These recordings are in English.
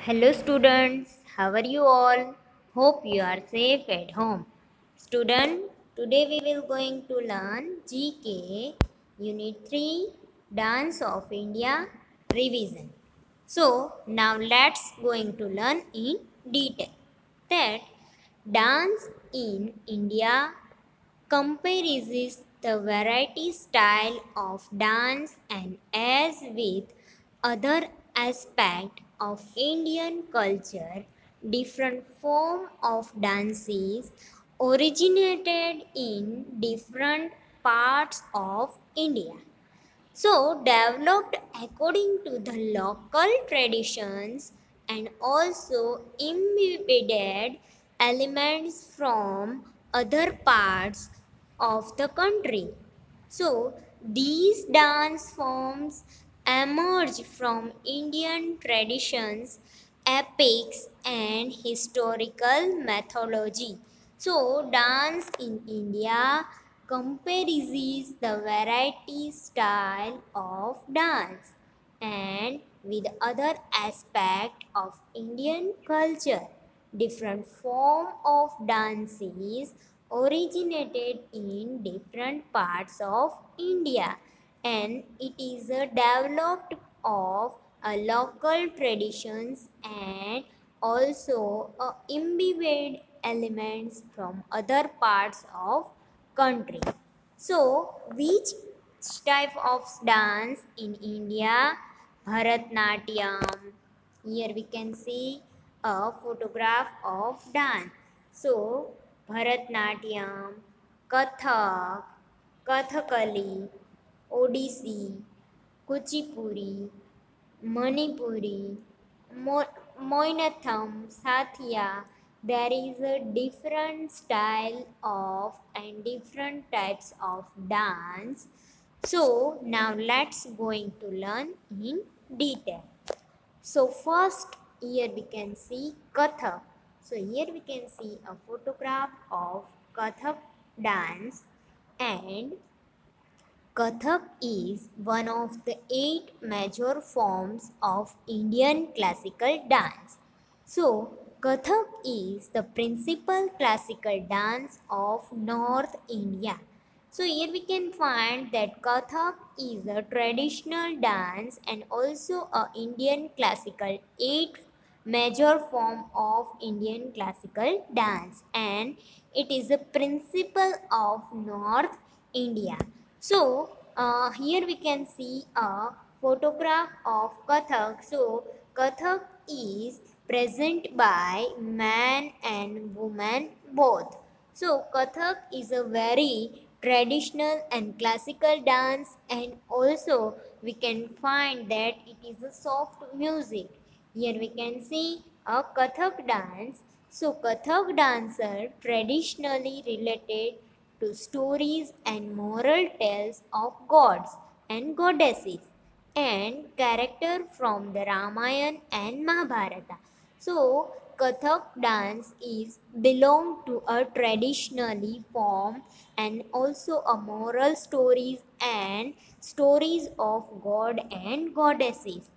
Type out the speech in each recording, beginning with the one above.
Hello students, how are you all? Hope you are safe at home. Student, today we will going to learn GK Unit 3 Dance of India revision. So now let's going to learn in detail that dance in India compares the variety style of dance and as with other aspect of Indian culture, different form of dances originated in different parts of India. So, developed according to the local traditions and also imbibed elements from other parts of the country. So, these dance forms emerge from Indian traditions, epics, and historical mythology. So, dance in India compares the variety style of dance and with other aspect of Indian culture. Different form of dances originated in different parts of India and it is developed of a local traditions and also imbibed elements from other parts of country. So, which type of dance in India? Bharatnatyam. Here we can see a photograph of dance. So, Bharatnatyam, Kathak, Kathakali, Odissi, Kuchipuri, Manipuri, Moinatham, Satya, there is a different style of and different types of dance. So now let's going to learn in detail. So first here we can see Kathak. So here we can see a photograph of Kathak dance and Kathak is one of the 8 major forms of Indian classical dance. So, Kathak is the principal classical dance of North India. So, here we can find that Kathak is a traditional dance and also a Indian classical 8 major form of Indian classical dance and it is a principle of North India. So, here we can see a photograph of Kathak. So, Kathak is present by man and woman both. So, Kathak is a very traditional and classical dance and also we can find that it is a soft music. Here we can see a Kathak dance. So, Kathak dancer traditionally related to stories and moral tales of gods and goddesses and character from the Ramayana and Mahabharata. So, Kathak dance is belong to a traditionally form and also a moral stories and stories of god and goddesses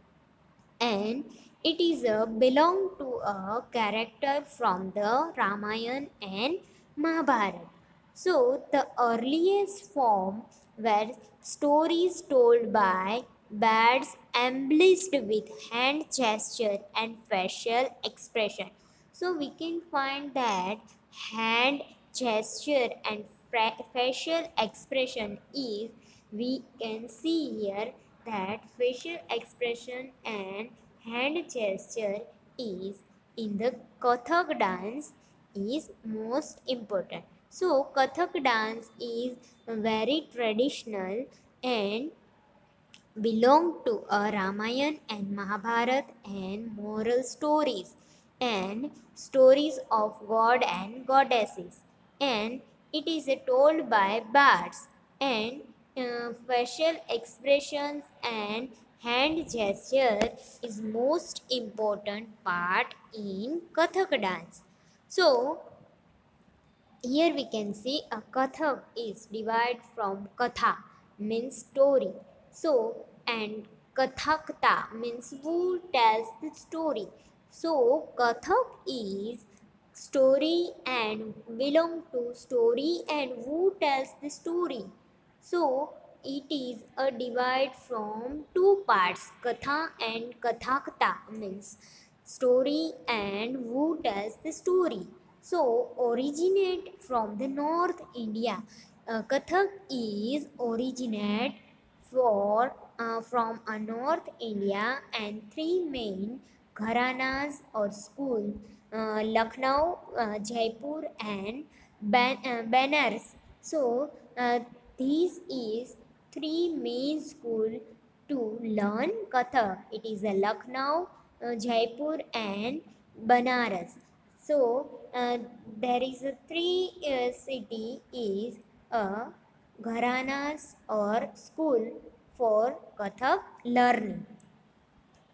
and it is a belong to a character from the Ramayana and Mahabharata. So the earliest form were stories told by bards embellished with hand gesture and facial expression. So we can find that hand gesture and facial expression is we can see here that facial expression and hand gesture is in the Kathak dance is most important. So Kathak dance is very traditional and belong to a Ramayana and Mahabharata and moral stories and stories of god and goddesses and it is told by bards and facial expressions and hand gesture is most important part in Kathak dance. So here we can see a Kathak is divided from Katha means story. So and Kathakta means who tells the story. So Kathak is story and belong to story and who tells the story. So it is a divide from two parts, Katha and Kathakta means story and who tells the story. So originate from the North India. Kathak is originate from North India and three main gharanas or school, Lucknow, Jaipur and Banaras. So these is three main school to learn Kathak. It is a Lucknow, Jaipur and Banaras. So there is a three city is a gharanas or school for Kathak learning,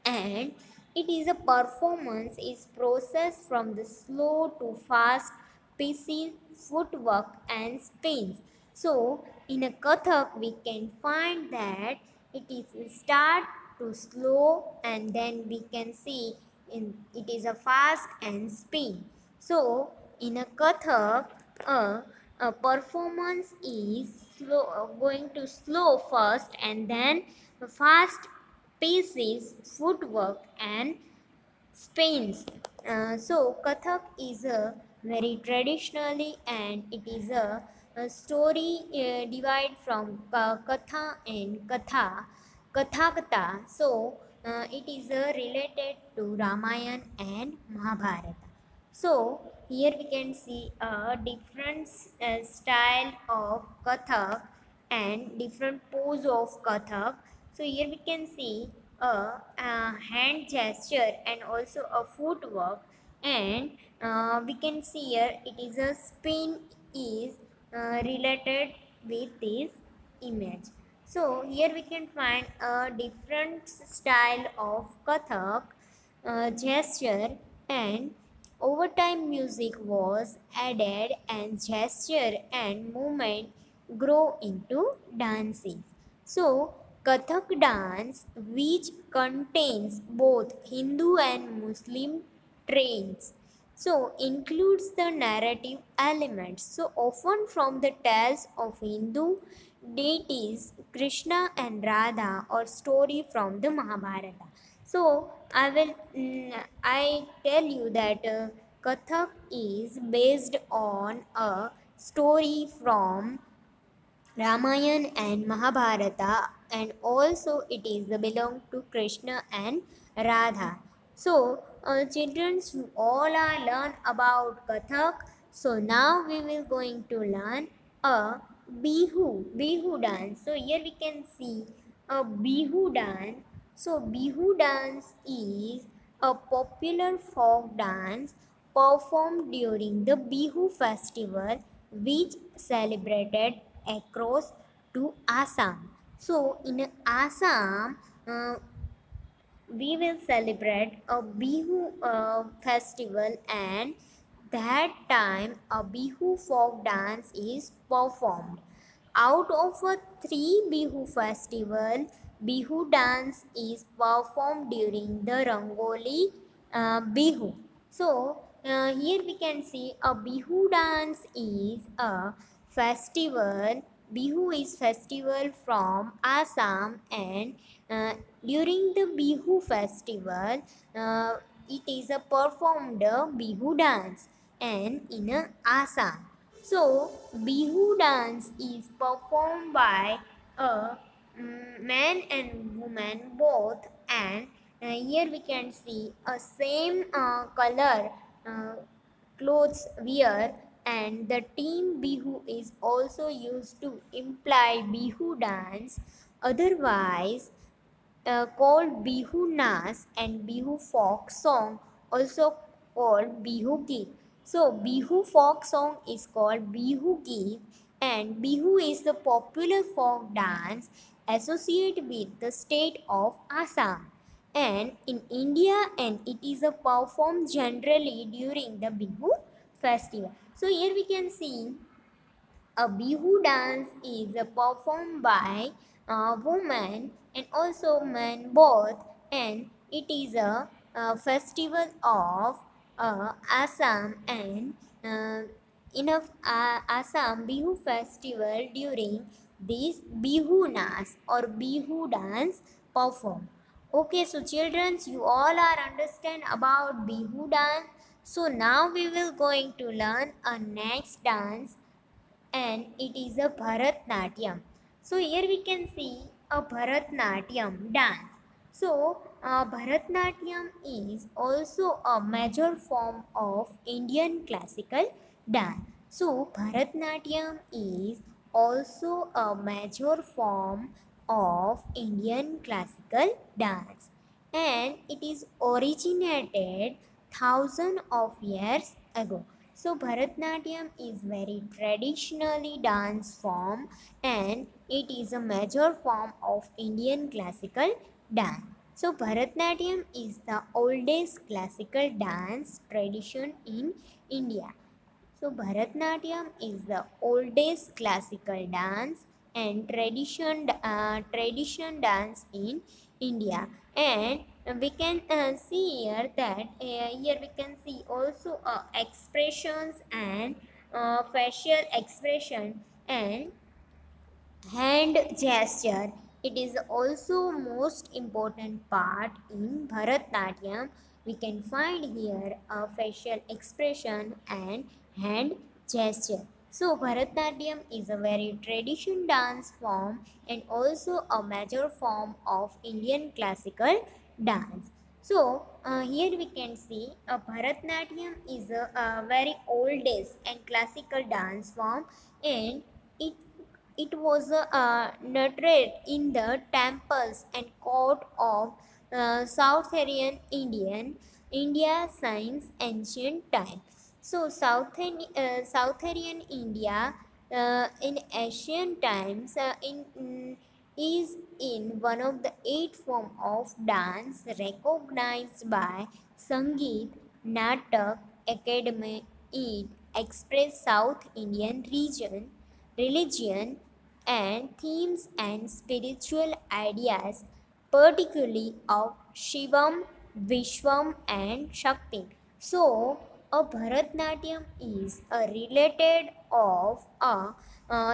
and it is a performance is processed from the slow to fast pieces, footwork and spins. So in a Kathak we can find that it is start to slow and then we can see in it is a fast and spin. So in a Kathak a performance is slow, going to slow first and then fast pieces, footwork, and spins. So Kathak is a very traditionally and it is a story divide from Katha and Kathakata. So it is related to Ramayana and Mahabharata. So here we can see a different style of Kathak and different pose of Kathak. So here we can see a hand gesture and also a footwork, and we can see here it is a spin is related with this image. So here we can find a different style of Kathak gesture, and over time music was added and gesture and movement grow into dancing. So Kathak dance, which contains both Hindu and Muslim traits, so includes the narrative elements. So often from the tales of Hindu deities Krishna and Radha or story from the Mahabharata. So I tell you that Kathak is based on a story from Ramayana and Mahabharata, and also it is belong to Krishna and Radha. So children all are learn about Kathak. So now we will going to learn a Bihu dance. So here we can see a Bihu dance. So Bihu dance is a popular folk dance performed during the Bihu festival, which celebrated across to Assam. So in Assam, we will celebrate a Bihu festival, and that time a Bihu folk dance is performed. Out of a three Bihu festival, Bihu dance is performed during the Rangoli Bihu. So here we can see a Bihu dance is a festival. Bihu is festival from Assam, and uh, during the Bihu festival, it is a performed Bihu dance and in Assam. So Bihu dance is performed by a man and woman both, and here we can see a same color uh, clothes wear, and the team Bihu is also used to imply Bihu dance, otherwise called Bihu Nas, and Bihu folk song also called Bihu Geet. So Bihu folk song is called Bihu Geet, and Bihu is the popular folk dance associated with the state of Assam and in India, and it is a performed generally during the Bihu festival. So here we can see a Bihu dance is performed by women and also men both, and it is a festival of Assam, and in Assam Bihu festival, during this Bihu Nas or Bihu dance perform. Okay, so children, you all are understand about Bihu dance. So now we will going to learn a next dance, and it is a Bharatnatyam. So here we can see a Bharatnatyam dance. So Bharatnatyam is also a major form of Indian classical dance. So Bharatnatyam is also a major form of Indian classical dance, and it is originated thousands of years ago. So Bharatnatyam is very traditionally dance form, and it is a major form of Indian classical dance. So Bharatnatyam is the oldest classical dance tradition in India. So Bharatnatyam is the oldest classical dance and tradition dance in India, and we can see here that here we can see also expressions and facial expression and hand gesture. It is also most important part in Bharatnatyam. We can find here a facial expression and hand gesture. So Bharatnatyam is a very traditional dance form and also a major form of Indian classical dance. So here we can see a Bharatnatyam is a very oldest and classical dance form, and it it was nurtured in the temples and court of Southern India since ancient times. So Southern India in ancient times is in one of the eight form of dance recognized by Sangeet Natak Academy. It express South Indian religion and themes and spiritual ideas, particularly of Shivam, Vishwam, and Shakti. So, a Bharatnatyam is a related of a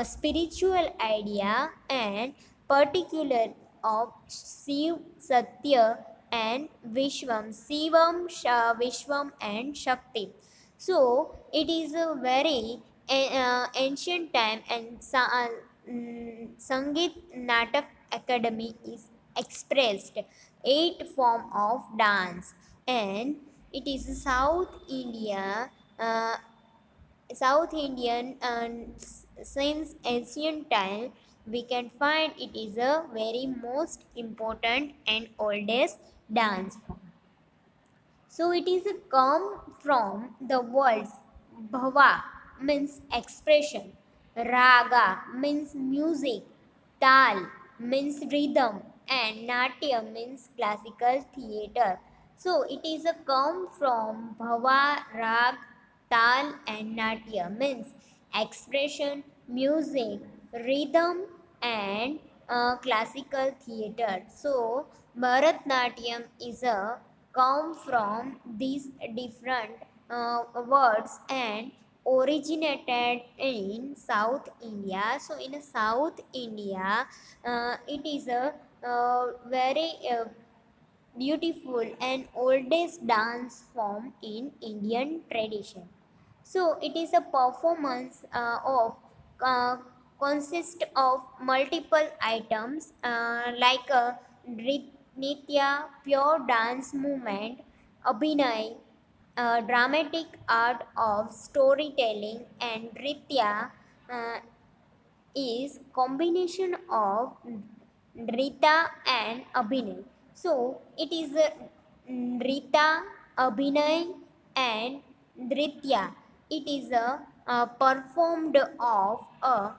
spiritual idea and particular of Shiv, Satya, and Vishwam, Vishwam, and Shakti. So it is a very ancient time, and Sangeet Natak Academy is expressed eight form of dance, and it is uh, South Indian, and since ancient time we can find it is a very most important and oldest dance form. So it is a come from the words bhava means expression, raga means music, tal means rhythm, and natya means classical theatre. So it is a come from bhava, rag, tal, and natya means expression, music, rhythm, and classical theatre. So Bharatnatyam is a come from these different words and originated in South India. So in South India, it is a very beautiful and oldest dance form in Indian tradition. So it is a performance of uh, consist of multiple items like a nitya, pure dance movement, abhinay, dramatic art of storytelling, and nritya uh, is combination of Nrita and Abhinay. So it is Nrita, Abhinay, and Nritya. It is performed of a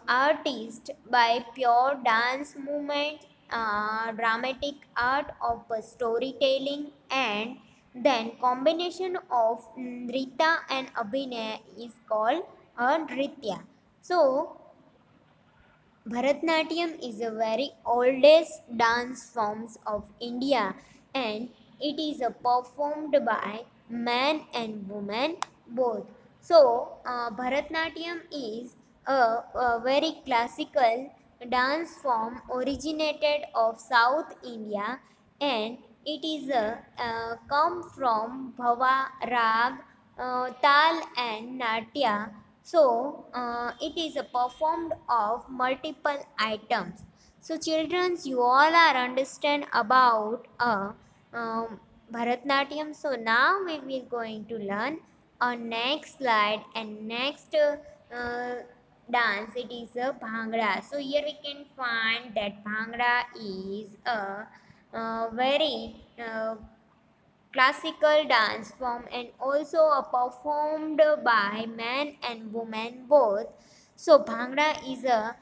artist by pure dance movement, dramatic art of storytelling, and then combination of Nrita and Abhinay is called a Nritya. So Bharatnatyam is a very oldest dance forms of India, and it is performed by men and women both. So, Bharatnatyam is a very classical dance form originated of South India, and it is come from Bhava, Rag, Tal and Natya. So, it is performed of multiple items. So, children, you all are understand about Bharatnatyam. So, now we will going to learn on next slide and next dance. It is a Bhangra. So, here we can find that Bhangra is a very classical dance form and also performed by men and women both. So Bhangra is a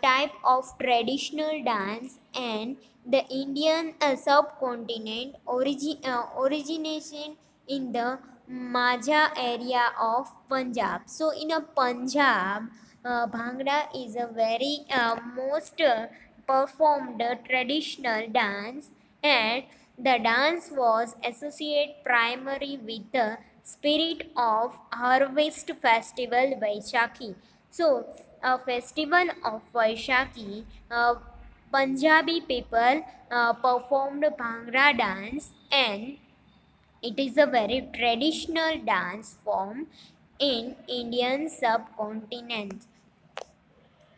type of traditional dance and the Indian subcontinent origination in the Majha area of Punjab. So in a Punjab, Bhangra is a very most performed traditional dance, and the dance was associated primarily with the spirit of harvest festival Vaishakhi. So, a festival of Vaishakhi, Punjabi people performed Bhangra dance, and it is a very traditional dance form in Indian subcontinent.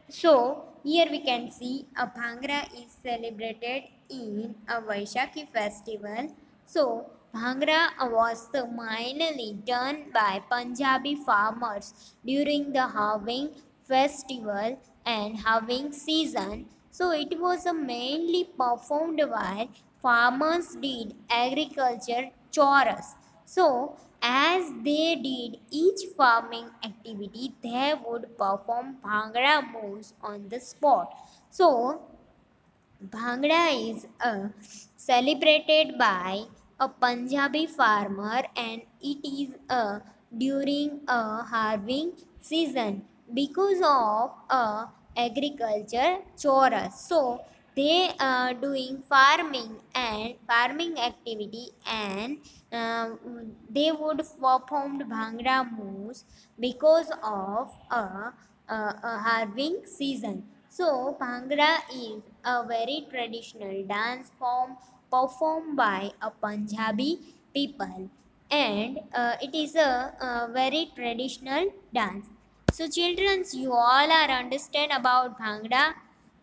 So here we can see a Bhangra is celebrated in a Vaishakhi festival. So Bhangra was mainly done by Punjabi farmers during the Having festival and Having season. So it was mainly performed while farmers did agriculture chores. So, as they did each farming activity, they would perform Bhangra moves on the spot. So, Bhangra is celebrated by a Punjabi farmer, and it is during a harvesting season because of agriculture chores. So they are doing farming activity, and they would perform Bhangra moves because of a harvesting season. So, Bhangra is a very traditional dance form performed by a Punjabi people, and it is a very traditional dance. So, children, you all are understand about Bhangra.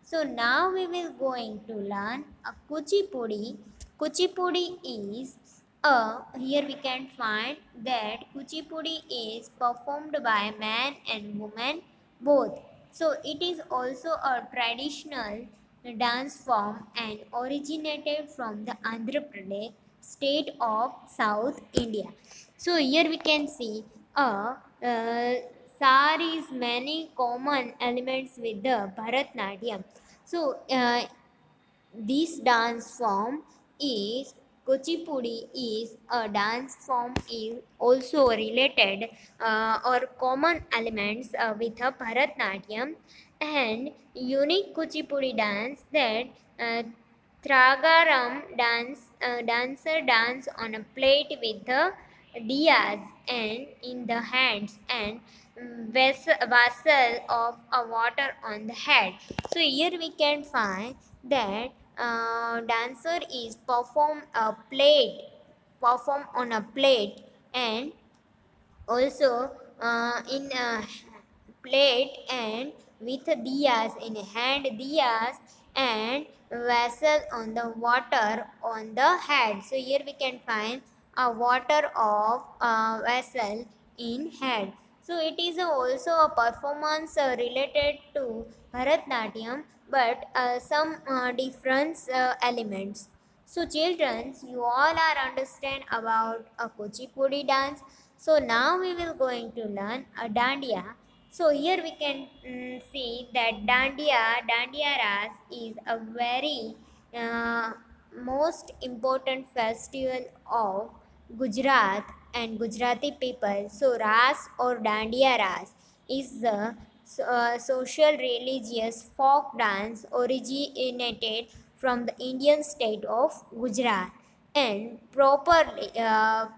So, now we will going to learn a Kuchipudi. Kuchipudi is here we can find that Kuchipudi is performed by man and woman both. So it is also a traditional dance form and originated from the Andhra Pradesh state of South India. So here we can see saris many common elements with the Bharatnatyam. So this dance form is Kuchipudi is a dance form is also related or common elements with a Bharatnatyam, and unique Kuchipudi dance that uh, Tragaram dancer dance on a plate with the diyas and in the hands, and vessel of a water on the head. So here we can find that dancer is perform on a plate, and also in a plate and with diyas in hand, diyas and vessel on the water on the head. So here we can find a water of vessel in head. So it is also a performance related to Bharatnatyam, but some different elements. So children, you all are understand about a Kuchipudi dance. So now we will going to learn a Dandiya. So here we can see that Dandiya Ras is a very uh, most important festival of Gujarat and Gujarati people. So Ras or Dandiya Ras is the social religious folk dance originated from the Indian state of Gujarat. and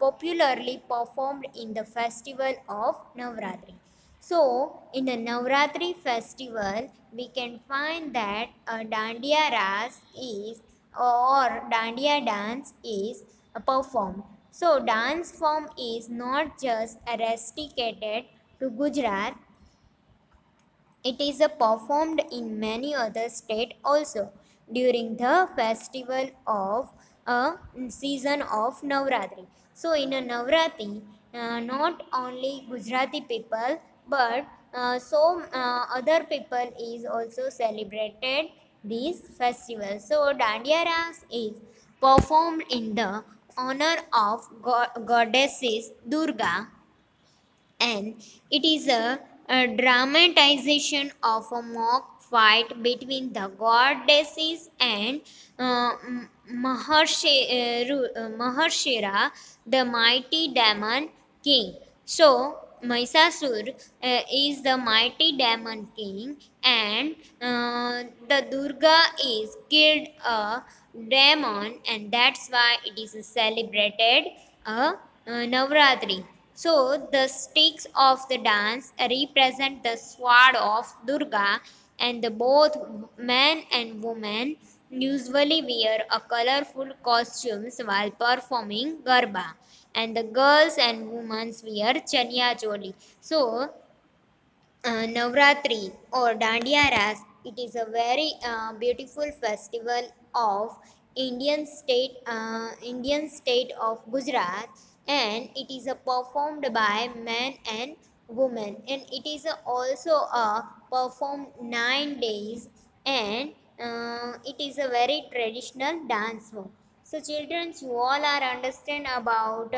popularly performed in the festival of Navratri. So, in the Navratri festival, we can find that a Dandiya Ras is or Dandiya dance is performed. So, dance form is not just restricted to Gujarat, it is performed in many other states also during the festival of a season of Navratri. So in a Navratri, not only Gujarati people but other people is also celebrated this festival. So Dandiya Ras is performed in the honor of goddesses Durga, and it is a dramatization of a mock fight between the goddesses and Maharshira, the mighty demon king. So, Mahishasur is the mighty demon king, and the Durga is killed a demon, and that's why it is celebrated Navratri. So the sticks of the dance represent the sword of Durga, and the both men and women usually wear a colorful costumes while performing Garba, and the girls and women wear chaniya choli. So Navratri or Dandiya Ras, it is a very beautiful festival of Indian state of Gujarat, and it is performed by men and women, and it is also performed 9 days, and it is a very traditional dance form. So children, you all are understand about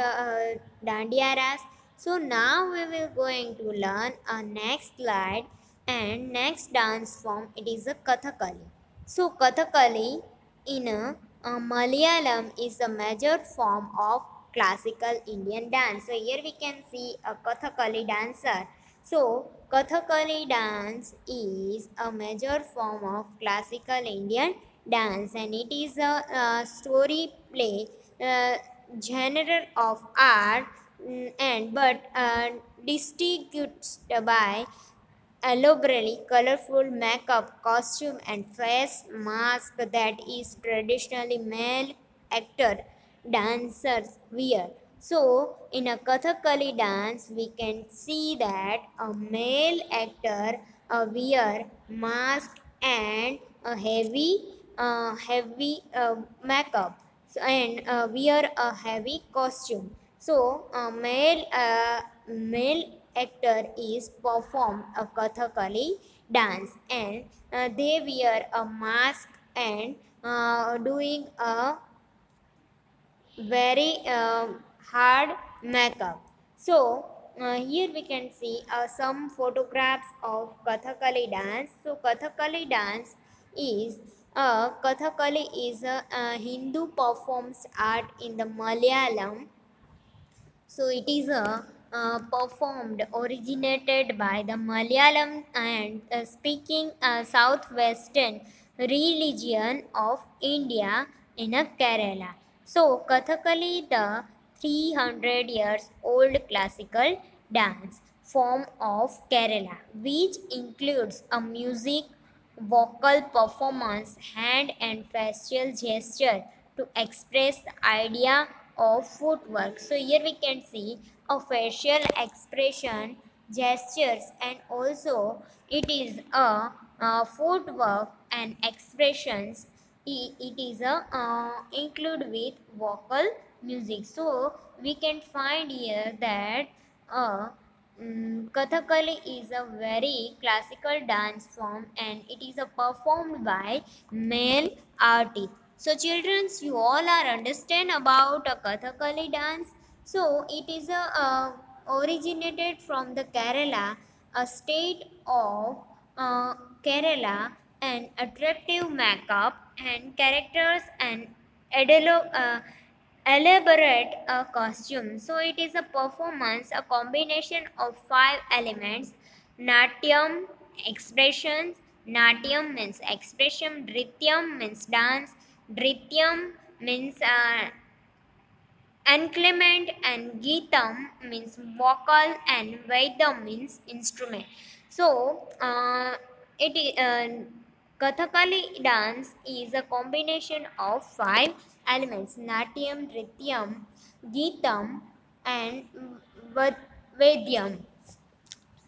Dandiya Ras. So now we will going to learn a next slide, and next dance form, it is a Kathakali. So Kathakali in Malayalam is a major form of classical Indian dance. So here we can see a Kathakali dancer. So Kathakali dance is a major form of classical Indian dance, and it is a story play genre of art, and but distinguished by elaborately colorful makeup, costume, and face mask that is traditionally male actor dancers wear. So, in a Kathakali dance, we can see that a male actor wear mask and a heavy makeup, and wear a heavy costume. So, a male actor is perform a Kathakali dance, and they wear a mask and doing a very hard makeup. So here we can see some photographs of Kathakali dance. So Kathakali is a Hindu performs art in the Malayalam. So it is performed, originated by the Malayalam and speaking southwestern region of India in a Kerala. So Kathakali, the 300 years old classical dance form of Kerala, which includes a music, vocal performance, hand and facial gesture to express the idea of footwork. So here we can see a facial expression, gestures, and also it is a footwork and expressions. It is a include with vocal music. So we can find here that Kathakali is a very classical dance form, and it is performed by male artists. So children, you all are understand about a Kathakali dance. So it is originated from the Kerala, a state of uh, Kerala, and attractive makeup and characters and elaborate a costume. So it is a performance, a combination of 5 elements: natyam, expressions. Natyam means expression, Nrityam means dance, Drityam means Enclement and Geetam means vocal and Vedam means instrument. So, Kathakali dance is a combination of five elements: Natyam, Nrityam, Geetam, and Vedyam.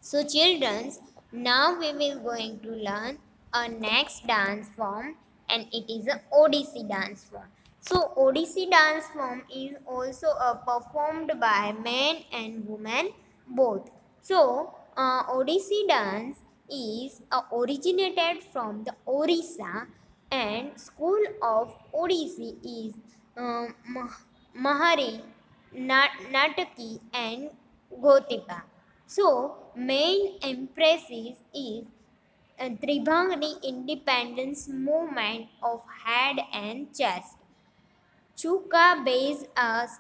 So children, now we will going to learn a next dance form, and it is a Odissi dance form. So Odissi dance form is also performed by men and women both. So Odissi dance is originated from the Orissa, and school of Odissi is Mahari, Nataki and Gotipa. So, main emphasis is Tribhangani independence movement of head and chest. Chuka base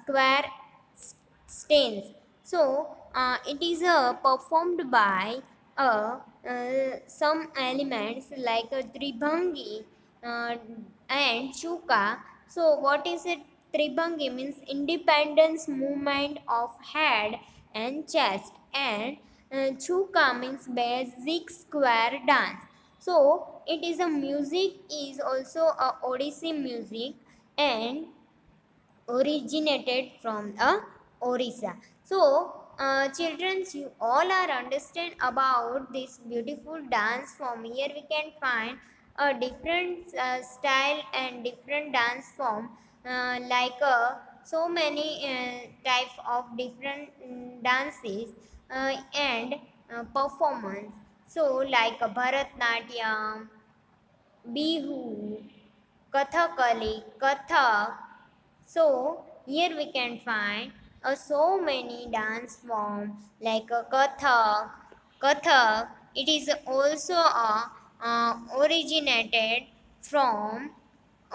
square stains. So it is performed by some elements like Tribhangi uh, and Chuka. So what is it? Tribhangi means independence movement of head and chest, and Chuka means basic square dance. So it is a music is also a Odissi music and originated from Orissa. So, children, you all are understand about this beautiful dance form. Here we can find a different style and different dance form, so many types of different dances and performance. So, like Bharatnatyam, Bihu, Kathakali, Kathak. So here we can find so many dance forms like a Kathak. Kathak, it is also from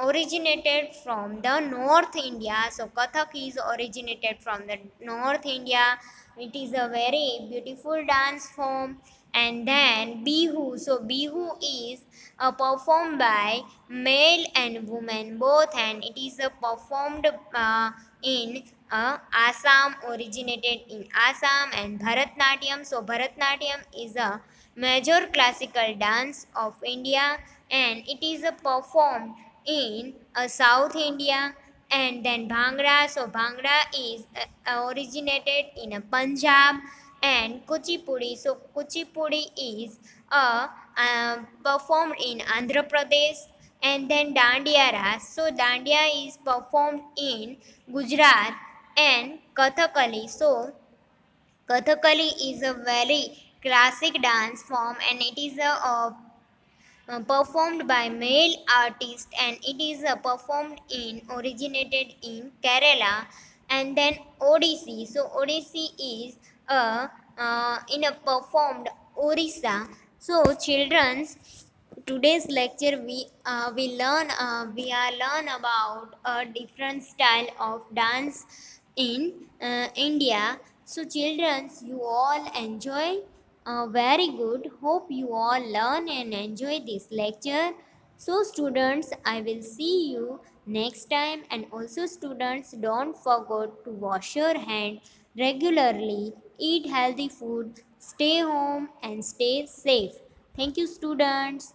originated from the North India. So Kathak is originated from the North India. It is a very beautiful dance form. And then Bihu. So Bihu is performed by male and woman both, and it is performed in Assam, originated in Assam. And Bharatnatyam. So Bharatnatyam is a major classical dance of India, and it is performed in South India. And then Bhangra. So Bhangra is originated in Punjab. And Kuchipudi. So Kuchipudi is performed in Andhra Pradesh. And then Dandiya Ras. So Dandiya is performed in Gujarat. And Kathakali. So Kathakali is a very classic dance form, and it is performed by male artists, and it is performed in originated in Kerala. And then Odissi. So Odissi is in a performed Orissa. So children's, today's lecture we are learn about a different style of dance in India. So children, you all enjoy very good. Hope you all learn and enjoy this lecture. So students, I will see you next time, and also students, don't forget to wash your hand regularly, eat healthy food, stay home and stay safe. Thank you students.